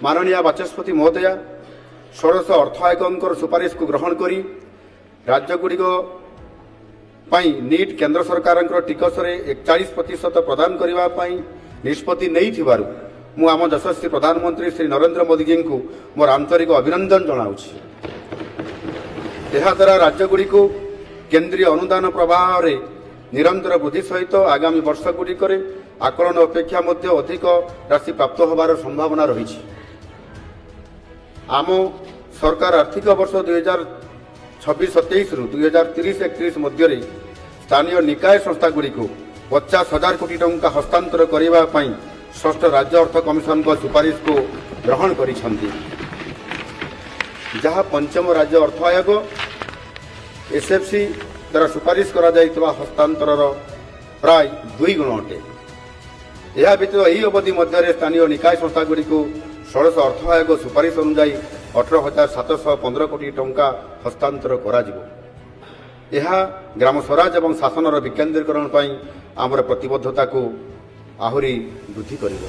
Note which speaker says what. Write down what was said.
Speaker 1: माननीय बाचस्पति महोदय षोडश अर्थ आयोग सुपारिश को ग्रहण कर राज्यगुड़िक नीट केन्द्र सरकार टिकस 41% प्रदान करने निष्पत्ति नहीं मु आम यशस्वी प्रधानमंत्री श्री नरेंद्र मोदी जी को मोर आंतरिक अभिनंदन जनाऊँगी। द्वारा राज्यगुड़िक केन्द्रीय अनुदान प्रवाह निरंतर वृद्धि सहित आगामी वर्षगुड़िक आकलन अपेक्षा अधिक राशि प्राप्त होबार संभावना रही। आम सरकार आर्थिक वर्ष 2026-27 रु 2030-31 मध्य स्थानीय निकाय संस्थागुड़ी 50,000 कोटी टंका हस्तांतर करने षष्ठ राज्य अर्थ कमिशन को सुपारिश को ग्रहण करिसेंति, जहाँ पंचम राज्य अर्थ आयोग एसएफसी द्वारा सुपारिश करा जाइतबा हस्तांतर प्राय 2 गुण अटे। यह व्यतीत यही अवधि मध्य स्थानीय निकाय संस्थागुड़ी षोडश अर्थ आयोग सुपारिश अनुजाई 18,715 कोटी टंका हस्तांतर करा जिवो। यह ग्राम स्वराज एवं शासन विकेन्द्रीकरण आमर प्रतिबद्धता को आहुरी वृद्धि करिवो।